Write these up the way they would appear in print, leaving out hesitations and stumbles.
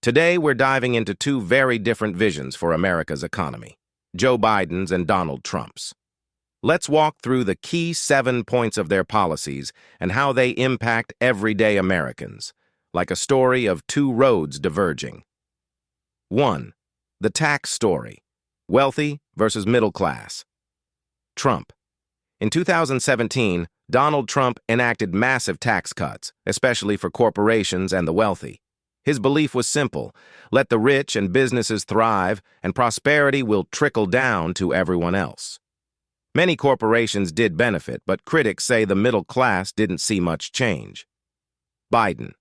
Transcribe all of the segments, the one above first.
Today, we're diving into two very different visions for America's economy, Joe Biden's and Donald Trump's. Let's walk through the key 7 points of their policies and how they impact everyday Americans, like a story of two roads diverging. 1. The tax story. Wealthy versus middle class. Trump. In 2017, Donald Trump enacted massive tax cuts, especially for corporations and the wealthy. His belief was simple: let the rich and businesses thrive, and prosperity will trickle down to everyone else. Many corporations did benefit, but critics say the middle class didn't see much change. Biden.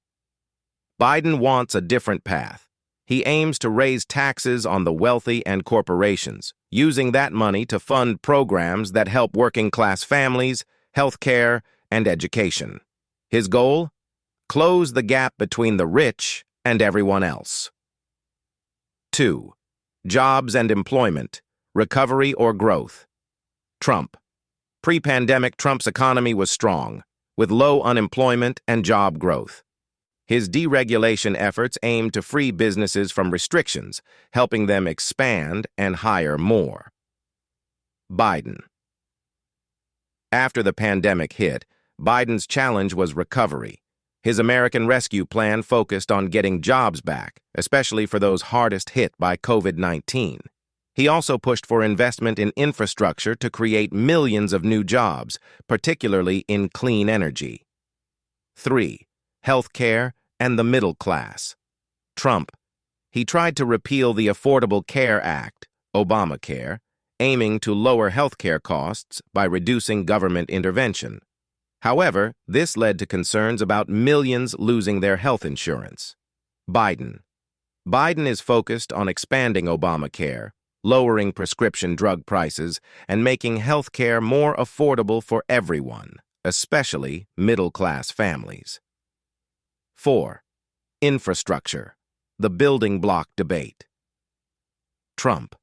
Biden wants a different path. He aims to raise taxes on the wealthy and corporations, using that money to fund programs that help working-class families, health care, and education. His goal? Close the gap between the rich and everyone else. 2. Jobs and employment, recovery or growth. Trump. Pre-pandemic, Trump's economy was strong, with low unemployment and job growth. His deregulation efforts aimed to free businesses from restrictions, helping them expand and hire more. Biden. After the pandemic hit, Biden's challenge was recovery. His American Rescue Plan focused on getting jobs back, especially for those hardest hit by COVID-19. He also pushed for investment in infrastructure to create millions of new jobs, particularly in clean energy. 3. Health care and the middle class. Trump. He tried to repeal the Affordable Care Act, Obamacare, aiming to lower health care costs by reducing government intervention. However, this led to concerns about millions losing their health insurance. Biden. Biden is focused on expanding Obamacare, lowering prescription drug prices, and making health care more affordable for everyone, especially middle-class families. 4. Infrastructure, the building block debate. Trump.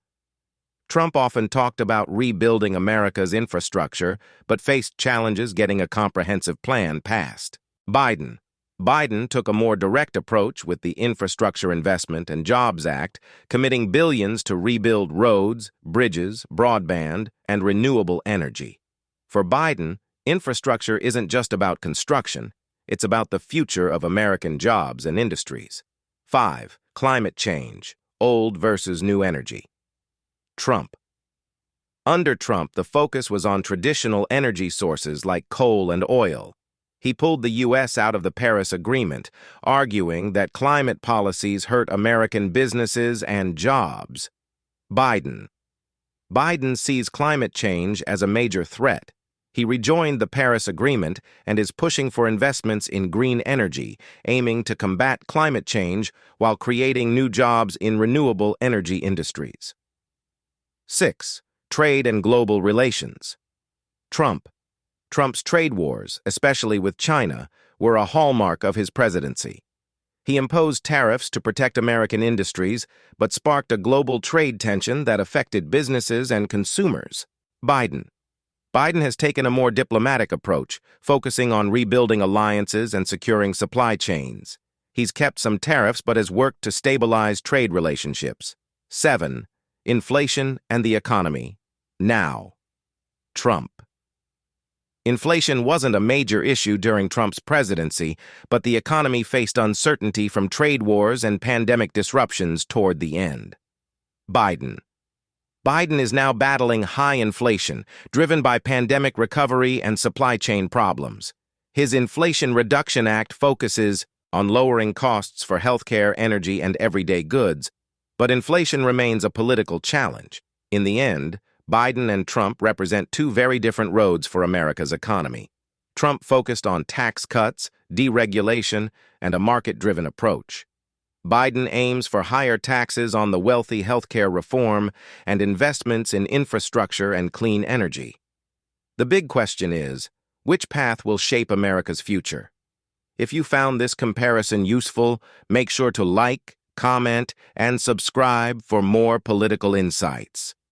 Trump often talked about rebuilding America's infrastructure, but faced challenges getting a comprehensive plan passed. Biden. Biden took a more direct approach with the Infrastructure Investment and Jobs Act, committing billions to rebuild roads, bridges, broadband, and renewable energy. For Biden, infrastructure isn't just about construction, it's about the future of American jobs and industries. 5. Climate change, old versus new energy. Trump. Under Trump, the focus was on traditional energy sources like coal and oil. He pulled the U.S. out of the Paris Agreement, arguing that climate policies hurt American businesses and jobs. Biden. Biden sees climate change as a major threat. He rejoined the Paris Agreement and is pushing for investments in green energy, aiming to combat climate change while creating new jobs in renewable energy industries. 6. Trade and global relations. Trump. Trump's trade wars, especially with China, were a hallmark of his presidency. He imposed tariffs to protect American industries, but sparked a global trade tension that affected businesses and consumers. Biden. Biden has taken a more diplomatic approach, focusing on rebuilding alliances and securing supply chains. He's kept some tariffs but has worked to stabilize trade relationships. 7. Inflation and the economy. Now. Trump. Inflation wasn't a major issue during Trump's presidency, but the economy faced uncertainty from trade wars and pandemic disruptions toward the end. Biden. Biden is now battling high inflation, driven by pandemic recovery and supply chain problems. His Inflation Reduction Act focuses on lowering costs for healthcare, energy, and everyday goods, but inflation remains a political challenge. In the end, Biden and Trump represent two very different roads for America's economy. Trump focused on tax cuts, deregulation, and a market-driven approach. Biden aims for higher taxes on the wealthy, healthcare reform, and investments in infrastructure and clean energy. The big question is, which path will shape America's future? If you found this comparison useful, make sure to like, comment, and subscribe for more political insights.